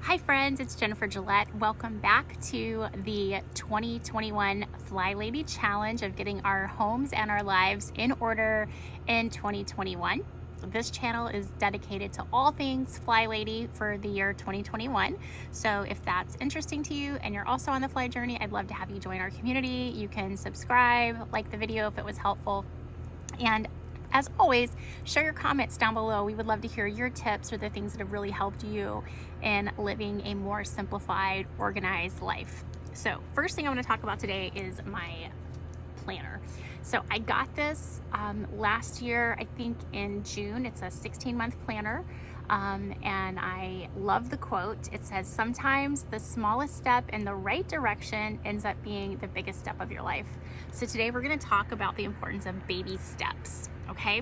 Hi friends, it's Jennifer Gillette. Welcome back to the 2021 FlyLady Challenge of getting our homes and our lives in order in 2021. This channel is dedicated to all things FlyLady for the year 2021. So if that's interesting to you and you're also on the fly journey, I'd love to have you join our community. You can subscribe, like the video if it was helpful, and as always, share your comments down below. We would love to hear your tips or the things that have really helped you in living a more simplified, organized life. So first thing I want to talk about today is my planner. So I got this last year, I think in June. It's a 16-month planner. And I love the quote. It says, sometimes the smallest step in the right direction ends up being the biggest step of your life. So today we're going to talk about the importance of baby steps, okay?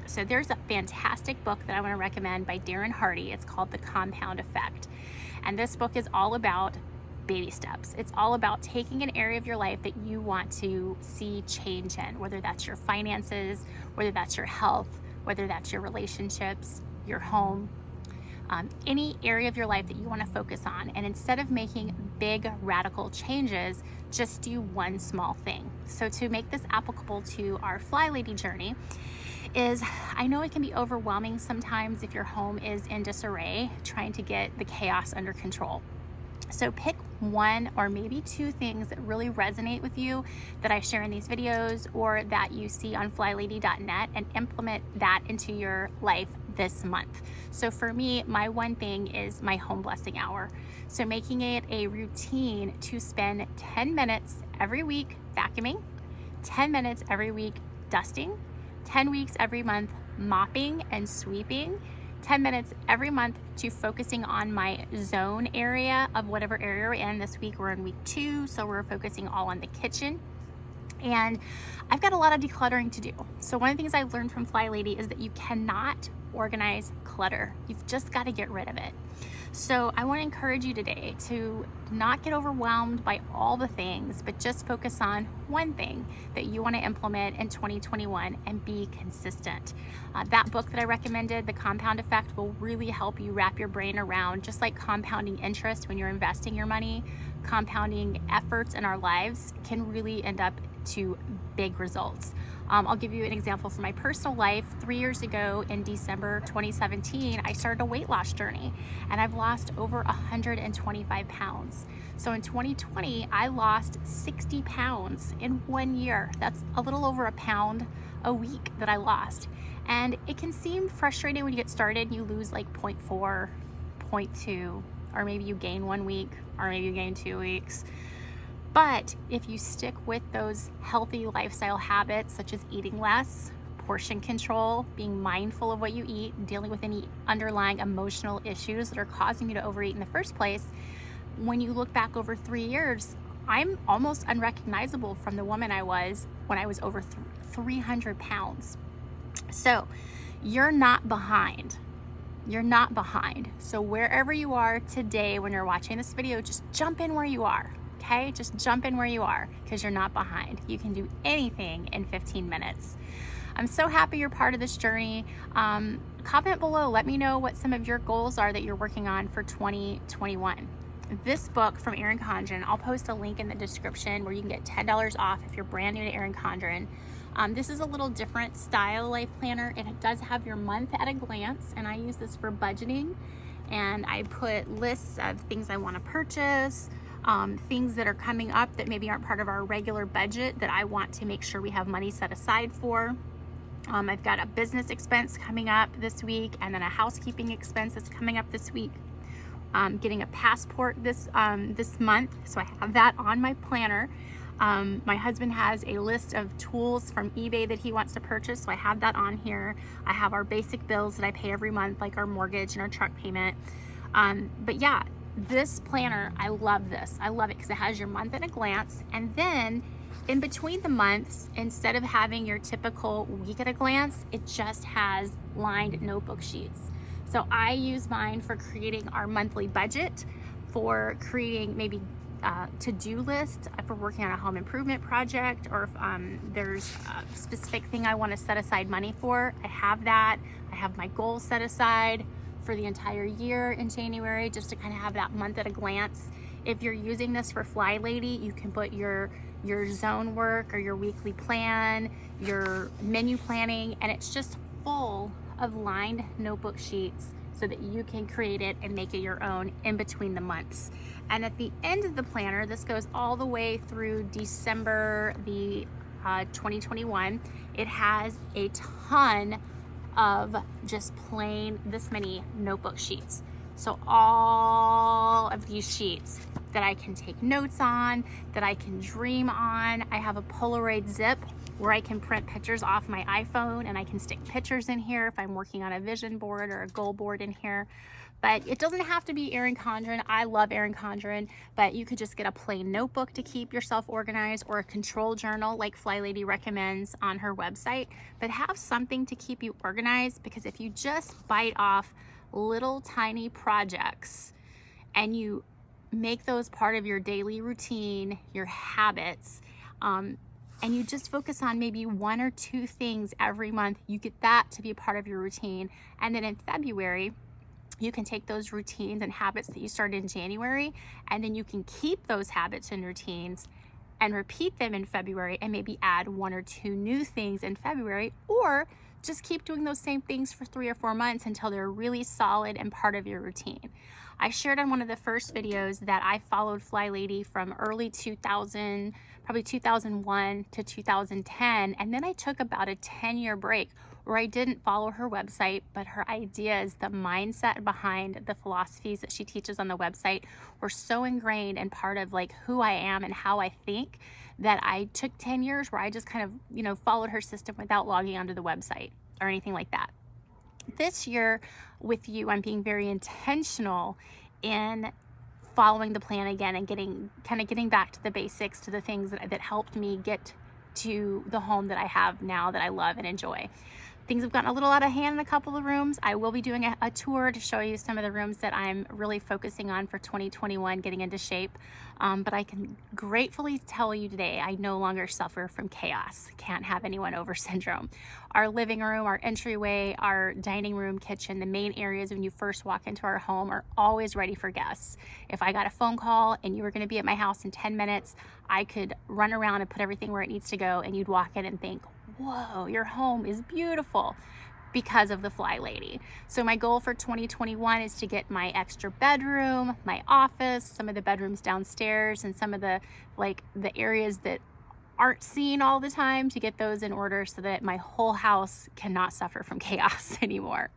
So there's a fantastic book that I want to recommend by Darren Hardy. It's called The Compound Effect. And this book is all about baby steps. It's all about taking an area of your life that you want to see change in, whether that's your finances, whether that's your health, whether that's your relationships, your home, any area of your life that you want to focus on. And instead of making big radical changes, just do one small thing. So to make this applicable to our FlyLady journey is, I know it can be overwhelming sometimes if your home is in disarray, trying to get the chaos under control. So pick one or maybe two things that really resonate with you that I share in these videos or that you see on flylady.net and implement that into your life this month. So for me, my one thing is my home blessing hour. So making it a routine to spend 10 minutes every week vacuuming, 10 minutes every week dusting, 10 weeks every month mopping and sweeping, 10 minutes every month to focusing on my zone area of whatever area we're in. This week we're in week 2, so we're focusing all on the kitchen. And I've got a lot of decluttering to do. So one of the things I learned from FlyLady is that you cannot organize clutter. You've just got to get rid of it. So I want to encourage you today to not get overwhelmed by all the things, but just focus on one thing that you want to implement in 2021 and be consistent. That book that I recommended, The Compound Effect, will really help you wrap your brain around, just like compounding interest when you're investing your money, compounding efforts in our lives can really end up to big results. I'll give you an example from my personal life. 3 years ago in December 2017, I started a weight loss journey and I've lost over 125 pounds. So in 2020, I lost 60 pounds in 1 year. That's a little over a pound a week that I lost. And it can seem frustrating when you get started and you lose like 0.4, 0.2, or maybe you gain 1 week, or maybe you gain 2 weeks. But if you stick with those healthy lifestyle habits, such as eating less, portion control, being mindful of what you eat, dealing with any underlying emotional issues that are causing you to overeat in the first place, when you look back over 3 years, I'm almost unrecognizable from the woman I was when I was over 300 pounds. So you're not behind. You're not behind. So wherever you are today when you're watching this video, just jump in where you are. Okay, just jump in where you are because you're not behind. You can do anything in 15 minutes. I'm so happy you're part of this journey. Comment below, let me know what some of your goals are that you're working on for 2021. This book from Erin Condren, I'll post a link in the description where you can get $10 off if you're brand new to Erin Condren. This is a little different style life planner, and it does have your month at a glance, and I use this for budgeting, and I put lists of things I want to purchase, things that are coming up that maybe aren't part of our regular budget that I want to make sure we have money set aside for. I've got a business expense coming up this week and then a housekeeping expense that's coming up this week. Getting a passport this month, so I have that on my planner. My husband has a list of tools from eBay that he wants to purchase, so I have that on here. I have our basic bills that I pay every month, like our mortgage and our truck payment. But yeah, this planner, I love this. I love it because it has your month at a glance, and then in between the months, instead of having your typical week at a glance, it just has lined notebook sheets. So I use mine for creating our monthly budget, for creating maybe to-do list, if we're working on a home improvement project, or if there's a specific thing I want to set aside money for. I have that. I have my goals set aside for for the entire year in January, just to kind of have that month at a glance. If you're using this for FlyLady, you can put your zone work or your weekly plan, your menu planning, and it's just full of lined notebook sheets so that you can create it and make it your own in between the months. And at the end of the planner, this goes all the way through December 2021. It has a ton of just plain this many notebook sheets. So all of these sheets that I can take notes on, that I can dream on. I have a Polaroid zip where I can print pictures off my iPhone, and I can stick pictures in here if I'm working on a vision board or a goal board in here. But it doesn't have to be Erin Condren. I love Erin Condren, but you could just get a plain notebook to keep yourself organized, or a control journal like FlyLady recommends on her website. But have something to keep you organized, because if you just bite off little tiny projects and you make those part of your daily routine, your habits, and you just focus on maybe 1 or 2 things every month, you get that to be a part of your routine. And then in February, you can take those routines and habits that you started in January, and then you can keep those habits and routines and repeat them in February, and maybe add 1 or 2 new things in February, or just keep doing those same things for 3 or 4 months until they're really solid and part of your routine. I shared on one of the first videos that I followed FlyLady from early 2000, probably 2001 to 2010, and then I took about a 10-year break where I didn't follow her website, but her ideas, the mindset behind the philosophies that she teaches on the website were so ingrained and part of like who I am and how I think, that I took 10 years where I just kind of, followed her system without logging onto the website or anything like that. This year with you, I'm being very intentional in following the plan again and getting back to the basics, to the things that helped me get to the home that I have now that I love and enjoy. Things have gotten a little out of hand in a couple of rooms. I will be doing a tour to show you some of the rooms that I'm really focusing on for 2021, getting into shape. But I can gratefully tell you today, I no longer suffer from chaos. Can't have anyone over syndrome. Our living room, our entryway, our dining room, kitchen, the main areas when you first walk into our home are always ready for guests. If I got a phone call and you were going to be at my house in 10 minutes, I could run around and put everything where it needs to go, and you'd walk in and think, whoa, your home is beautiful, because of the FlyLady. So my goal for 2021 is to get my extra bedroom, my office, some of the bedrooms downstairs, and some of the areas that aren't seen all the time, to get those in order so that my whole house cannot suffer from chaos anymore.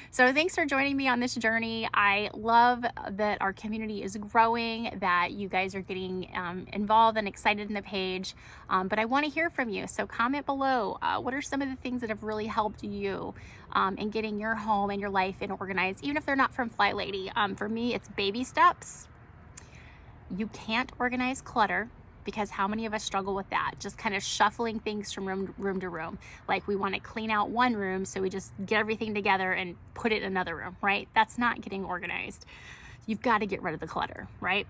So thanks for joining me on this journey. I love that our community is growing, that you guys are getting involved and excited in the page, but I want to hear from you. So comment below, what are some of the things that have really helped you in getting your home and your life in organized, even if they're not from FlyLady. For me, it's baby steps. You can't organize clutter, because how many of us struggle with that? Just kind of shuffling things from room to room. Like we want to clean out one room, so we just get everything together and put it in another room, right? That's not getting organized. You've got to get rid of the clutter, right?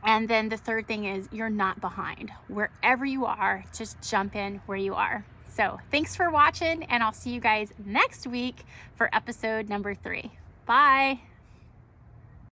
And then the third thing is, you're not behind. Wherever you are, just jump in where you are. So thanks for watching, and I'll see you guys next week for episode number 3. Bye.